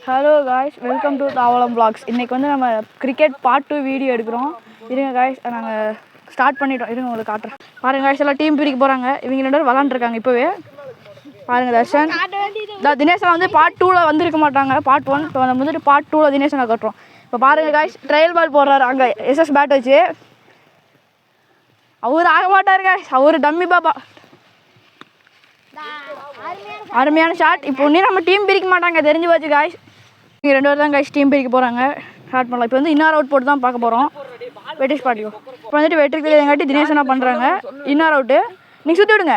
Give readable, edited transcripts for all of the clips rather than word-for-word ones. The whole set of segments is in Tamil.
Hello guys, welcome to Thavalam vlogs. இன்றைக்கி வந்து நம்ம கிரிக்கெட் பார்ட் 2 வீடியோ எடுக்கிறோம். இருங்க காய்ஸ், நாங்கள் ஸ்டார்ட் பண்ணிட்டோம். இருங்க உங்களுக்கு காட்டுறேன். பாருங்கள் காய்ஸ், எல்லாம் டீம் பிரிக்க போகிறாங்க. இவங்க 2 பேரும் விளாண்டுருக்காங்க இப்போவே. பாருங்கள் தர்ஷன், தினேஷன் வந்து பார்ட் 2ல் வந்திருக்க மாட்டாங்க. பார்ட் 1 இப்போ நம்ம வந்துட்டு பார்ட் 2ல் தினேஷனை கட்டுறோம். இப்போ பாருங்கள் காய்ஸ், ட்ரையல் பால் போடுறாரு அங்கே எஸ்எஸ் பேட் வச்சு. அவர் ஆக மாட்டார் காய்ஸ், அவர் டம்மி பாபா. அருமையான ஷாட். இப்போ ஒன்றே நம்ம டீம் பிரிக்க மாட்டாங்க, தெரிஞ்சு போச்சு காய்ஸ். இங்கே 2 பேர் தான் காய்ஸ் டீம் பிரிக்க போகிறாங்க. ஸ்டார்ட் பண்ணலாம். இப்போ வந்து இன்னர் அவுட் போட்டு தான் பார்க்க போகிறோம். வெட்டிஷ் பாட்டியோ இப்போ வந்துட்டு வெற்றி தெரியாதங்காட்டி தினேஷனா பண்ணுறாங்க. இன்னர் அவுட்டு நீங்கள் சுற்றி விடுங்க.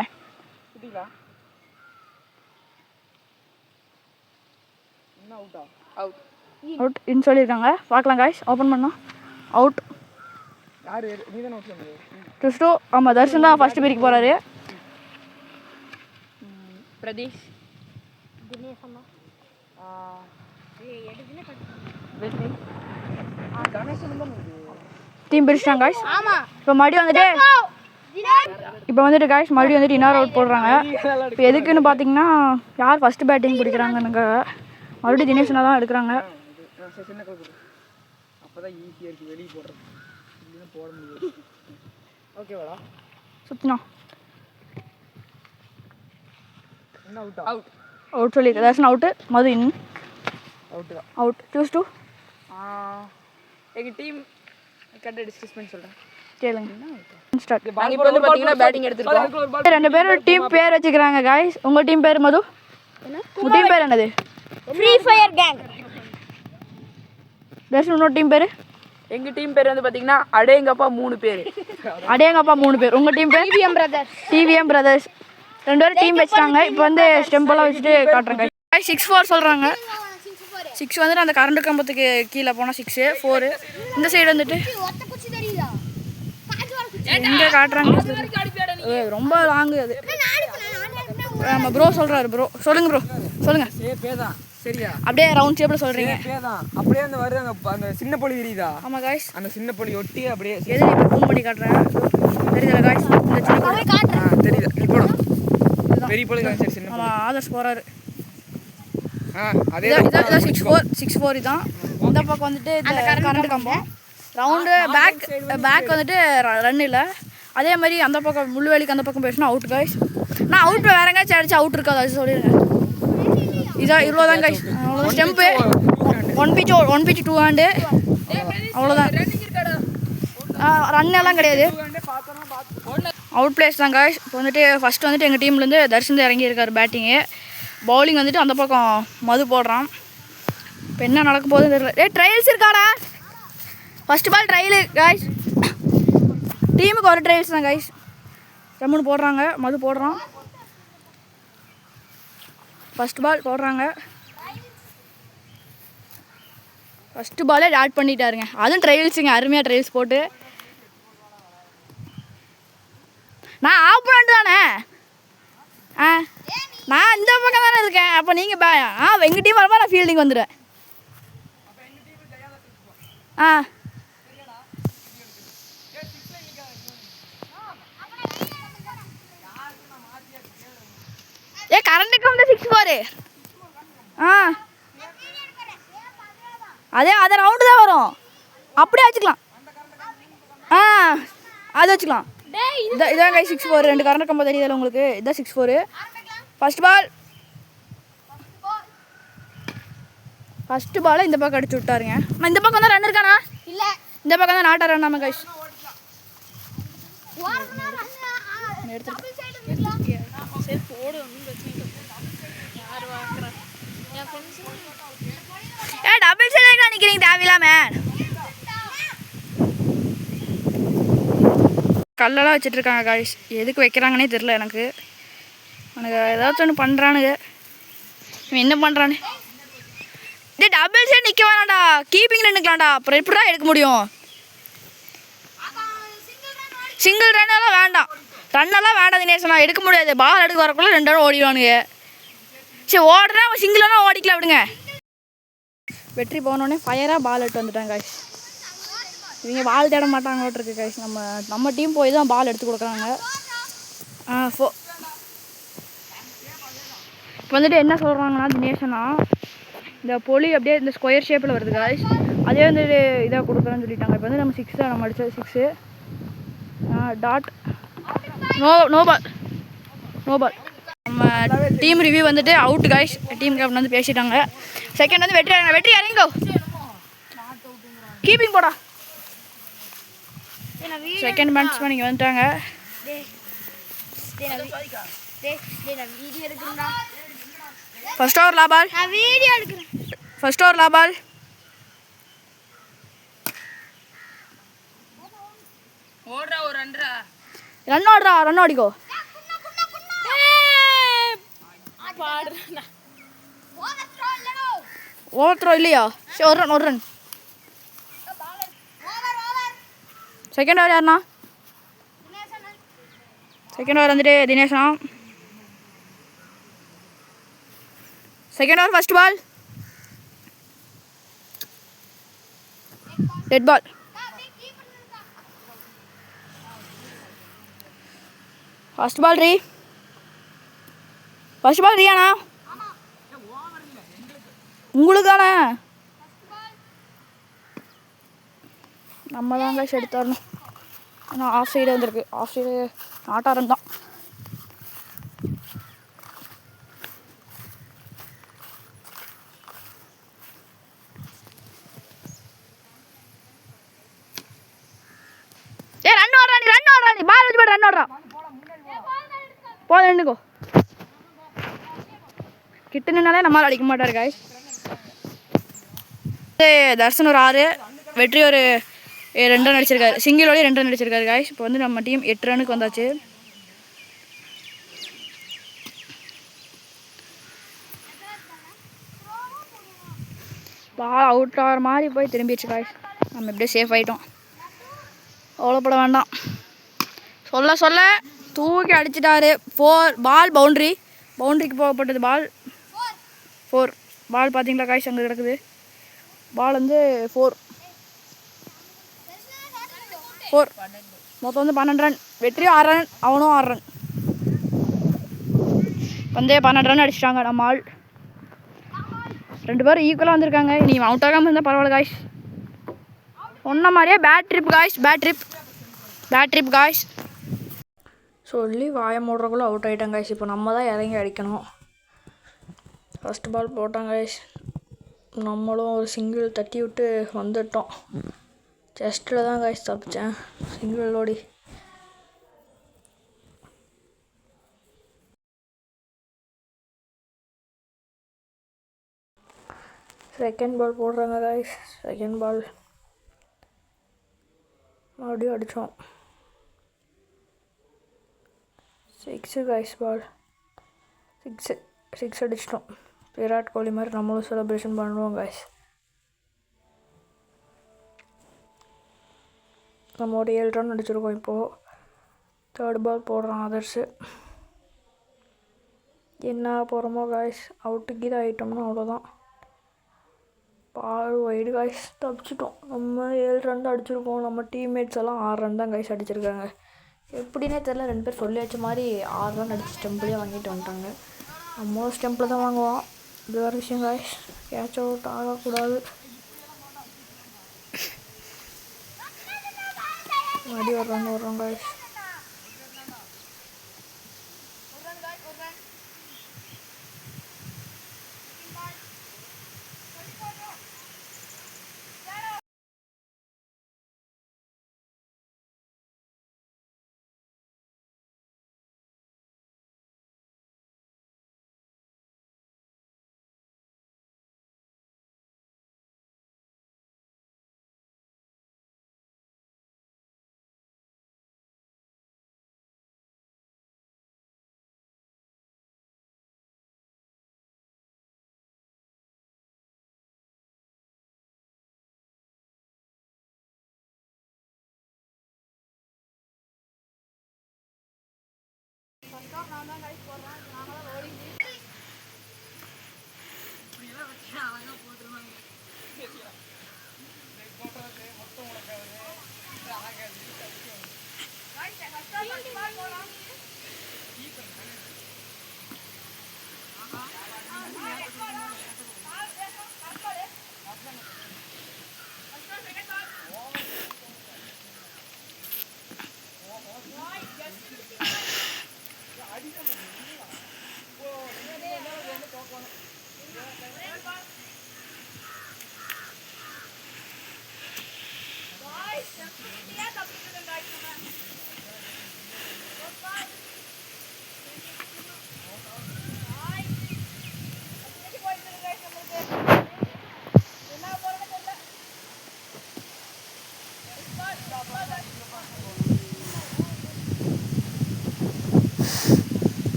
அவுட் இன்னு சொல்லியிருக்காங்க. பார்க்கலாம் காய்ஸ், ஓப்பன் பண்ணோம். அவுட் ட்விஸ்டோ. ஆமாம், தர்ஷன் தான் ஃபஸ்ட்டு பிரிக்க போகிறாரு. பிரதீஷ் டீம் பிரிச்சிட்டாங்க காய்ஸ். இப்போ மறுபடியும் காய்ஸ் மறுபடியும் வந்துட்டு இன்னர் அவுட் போடுறாங்க. இப்போ எதுக்குன்னு பார்த்தீங்கன்னா, யார் ஃபஸ்ட்டு பேட்டிங் பிடிக்கிறாங்கன்னு மறுபடியும் தினேஷனா தான் எடுக்கிறாங்க. சுத்தினா அவுட் சொல்லி Darshan out. Madhu in out. சூஸ் டூ. எங்கள் டீம் கரெக்டாக டிஸ்கஸ் பண்ணி சொல்கிறேன், கேளுங்க. ஸ்டார்ட். நாங்கள் இப்போ வந்து பார்த்தீங்கன்னா பேட்டிங் எடுத்துருக்கோம். 2 பேரும் டீம் பேர் வச்சுக்கிறாங்க காய்ஸ். உங்கள் டீம் பேர் மது? உங்கள் டீம் பேர் என்னது? Free fire gang. தர்ஷன் உன்னோட டீம் பேர்? எங்கள் டீம் பேர் வந்து பார்த்தீங்கன்னா அடேங்கப்பா 3 பேர். அடேங்கப்பா 3 பேர். உங்கள் டீம் பேர்? TVM brothers. 2 பேரும் டீம் வச்சுட்டாங்க. இப்போ வந்து ஸ்டெம்பெல்லாம் வச்சுட்டு காட்டுறாங்க. 6-4 சொல்கிறாங்க. 6 வந்துட்டு அந்த கரண்ட் கம்பத்துக்கு கீழே போனால் 6, 4. இந்த சைடு வந்துட்டு எங்கே காட்டுறாங்க? ரொம்ப லாங்கு அது. ஆமாம் ப்ரோ சொல்கிறாரு. ப்ரோ சொல்லுங்கள். ப்ரோ சொல்லுங்கள். சரியா? அப்படியே ரவுண்ட் ஷேப்பில் சொல்கிறீங்க. அப்படியே அந்த வருது அந்த சின்ன பொலி தெரியுதா? ஆமாம் காய்ஸ், அந்த சின்ன பொலி ஒட்டி அப்படியே எது இப்போ ஃபோன் பண்ணி காட்டுறேன். தெரியுதுல காய்ஸ்? இந்த சின்ன பொலி தெரியுது. இப்போ பெரிய பொலி காய்ச்சி சின்ன. ஆமாம், ஆதர்ஸ் போகிறாரு. அதே இதான் 6-4 இதான். இந்த பக்கம் வந்துட்டு கரண்ட் கம்பம் ரவுண்டு. பேக் வந்துட்டு ரன் இல்லை. அதே மாதிரி அந்த பக்கம் முள்ளுவேலிக்கு அந்த பக்கம் போயிடுச்சுன்னா அவுட் காய்ஸ். நான் அவுட் வேற எங்கேயாச்சும் அடிச்சு அவுட் இருக்காது, அது சொல்லிடுங்க. இதான் இவ்வளோதான் காய்ஸ். அவ்வளோதான் ஸ்டெம்பு. 1 pitch 2 hand அவ்வளோதான். ரன் எல்லாம் கிடையாது, அவுட் பிளேஸ் தான் காய்ஸ். இப்போ வந்துட்டு ஃபஸ்ட்டு வந்துட்டு எங்கள் டீம்லேருந்து தர்ஷன் இறங்கியிருக்காரு பேட்டிங்கு. பவுலிங் வந்துட்டு அந்த பக்கம் மது போடுறான். இப்போ என்ன நடக்க போகுதுன்னு தெரியல. ட்ரையல்ஸ் இருக்காடா. ஃபஸ்ட்டு பால் ட்ரையலு காய்ஸ். டீமுக்கு ஒரு ட்ரையல்ஸ் தான் காய்ஸ். ஜம்முன்னு போடுறாங்க. மது போடுறான். ஃபஸ்ட்டு பால் போடுறாங்க. ஃபஸ்ட்டு பாலே ஆட் பண்ணிட்டாருங்க. அதுவும் ட்ரையல்ஸுங்க, அருமையாக ட்ரையல்ஸ் போட்டு. நான் ஆப்போனண்ட் தானே. நான் இந்த பக்கம் தானே இருக்கேன். அப்போ நீங்கள் எங்கள் டீம் வரப்போ நான் ஃபீல்டிங் வந்துடுவேன். கரண்ட்டுக்கு வந்து 6-4. அதே ரவுண்டு தான் வரும். அப்படியே வச்சுக்கலாம். அது வச்சுக்கலாம். இதான் கை 6-4. 2 கரண்ட் கம்பம் தெரியுதுல உங்களுக்கு? இதான் 6-4. ஃபஸ்ட் பால் இந்த பக்கம் அடிச்சு விட்டாருங்க. நான் இந்த பக்கம் தான் ரன் இருக்கானா? இல்லை, இந்த பக்கம் தான் நாட்டா ரன். ஆமாம் கைஸ், டபுள் சைடு நிற்கிறீங்க தேவையில்லாம. கல்லெல்லாம் வச்சுட்ருக்காங்க காய்ஸ். எதுக்கு வைக்கிறாங்கன்னே தெரில எனக்கு. ஏதாச்சும் ஒன்று பண்ணுறானுங்க. இவன் என்ன பண்ணுறானு? டபுள் சைடு நிற்க வேணாம்டா, கீப்பிங்கில் நிற்கலாம்டா. அப்புறம் எப்படிடா எடுக்க முடியும்? சிங்கிள் ரன்னெல்லாம் வேண்டாம். ரன்னெல்லாம் வேண்டாம் தினேஷனா, எடுக்க முடியாது. பால் எடுக்க வரக்குள்ள 2 ரன் ஓடிடுவானுங்க. சரி ஓடுறேன், அவன் சிங்கிளானா ஓடிக்கலாம் விடுங்க. வெற்றி போனோடனே ஃபயராக பால் எடுத்து வந்துட்டாங்க காய்ஸ். இவங்க பால் தேட மாட்டாங்களோட்டிருக்கு காய்ஸ். நம்ம டீம் போய் தான் பால் எடுத்து கொடுக்குறாங்க. இப்போ வந்துட்டு என்ன சொல்கிறாங்கன்னா தினேஷனா, இந்த பொலி அப்படியே இந்த ஸ்கொயர் ஷேப்பில் வருது காய்ஸ். அதே வந்து இதாக கொடுக்குறேன்னு சொல்லிட்டாங்க. இப்போ வந்து நம்ம 6 தான் நம்ம அடித்தது 6 டாட் நோ பால். நம்ம டீம் ரிவ்யூ வந்துட்டு அவுட் காய்ஸ். டீம் கேப்டன் வந்து பேசிட்டாங்க. செகண்ட் வந்து வெற்றி இறங்கோ கீப்பிங் போடா. செகண்ட் பேட்ஸ்மேன் இங்கே வந்துட்டாங்க. ஃபர்ஸ்ட் ஓவர் லாபால். ஃபர்ஸ்ட் ஓவர் லாபால். ரன் ஓடிக்கோ. ஓவர் த்ரோ இல்லையா? சரி ஒரு ரன். செகண்ட் ஓவர் யாருண்ணா? செகண்ட் ஓவர் வந்துட்டு தினேஷனா. Second over first ball dead ball. First ball ரீயாண்ணா உங்களுக்கான நம்ம தான் கைஸ் எடுத்து வரணும். ஆனால் ஆஃப் சைடு வந்திருக்கு. ஆஃப் சைடு நாட்டாரம் தான். ரன் ஓடுறா பால் வச்சு போட்டு ரன் ஓடுறா. போதும் நின்னுக்கோ. கிட்ட நின்னாலே நம்மளால் அடிக்க மாட்டார் காய்ஸ். தர்ஷன் ஒரு 6, வெற்றி ஒரு 2 ரன் அடிச்சிருக்காரு. சிங்கிளோடய 2 ரன் அடிச்சிருக்காரு காய்ஸ். இப்போ வந்து நம்ம டீம் 8 ரனுக்கு வந்தாச்சு. பால் அவுட் ஆகிற மாதிரி போய் திரும்பிடுச்சு காய்ஸ். நம்ம எப்படியே சேஃப் ஆகிட்டோம். அவ்வளோப்பட வேண்டாம். சொல்ல தூக்கி அடிச்சிட்டாரு. 4 பால் பவுண்ட்ரிக்கு போகப்பட்டது. பால் 4 பால் பார்த்தீங்களா காய்ஸ் அங்கே கிடக்குது. பால் வந்து 4 மொத்தம் வந்து 12 ரன். வெற்றி 6 ரன், அவனும் 6 ரன். வந்து 12 ரன் அடிச்சிட்டாங்க நம்ம ஆள். 2 பேரும் ஈக்குவலாக வந்திருக்காங்க. நீ அவுட் ஆகாமல் இருந்தால் பரவாயில்ல காய்ஸ். சொன்ன மாதிரியே பேட் ட்ரிப் காய்ஸ் சொல்லி வாய மூடுறக்குள்ளே அவுட் ஆகிட்டாங்க காய்ஸ். இப்போ நம்ம தான் இறங்கி அடிக்கணும். ஃபர்ஸ்ட் பால் போட்டாங்க காய்ஸ். நம்மளும் ஒரு சிங்கிள் தட்டி விட்டு வந்துட்டோம். செஸ்ட்டில் தான் காய்ஸ் தப்பிச்சேன் சிங்கிள் ஓடி. செகண்ட் பால் போடுறாங்க காய்ஸ். செகண்ட் பால் மறுபடியும் அடித்தோம். 6 காய்ஸ். பால் 6 அடிச்சிட்டோம். விராட் கோலி மாதிரி நம்மளும் செலிப்ரேஷன் பண்ணுவோம் காய்ஸ். நம்ம ஒரு 7 ரன் அடிச்சிருக்கோம். இப்போது தேர்ட் பால் போடுறோம் அதர்ஸு. என்ன போகிறோமோ காய்ஸ். அவுட்டுக்கு இது ஆகிட்டோம்னா அவ்வளோதான். Ball wide guys. தப்பிச்சிட்டோம். நம்ம 7 ரன் தான் அடிச்சிருக்கோம். நம்ம டீம்மேட்ஸ் எல்லாம் 6 ரன் தான் காய்ஸ் அடிச்சிருக்காங்க. எப்படின்னே தெரில. 2 பேர் சொல்லி வச்ச மாதிரி 6 ரன் அடிச்சு ஸ்டெம்பிளே வாங்கிட்டு வந்துட்டாங்க. நம்மளும் ஸ்டெம்பில் தான் வாங்குவோம். இது வேறு விஷயம் காய்ஸ். கேட்ச் அவுட் ஆகக்கூடாது. மறுபடி வர்றோம் காய்ஸ்.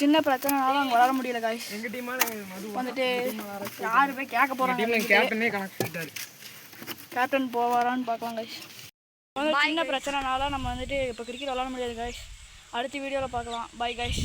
சின்ன பிரச்சனைனால அங்கே விளாட முடியல காய்ஸ். எங்கள் டீமால் வந்துட்டு யார் போய் கேட்க போகிறாங்க, கேப்டனே கணக்கு போட்டாரு. கேப்டன் போவாரான்னு பார்க்கலாம் காய்ஸ். சின்ன பிரச்சனைனால நம்ம வந்துட்டு இப்போ கிரிக்கெட் விளாட முடியாது காய்ஸ். அடுத்த வீடியோவில் பார்க்கலாம். By guys.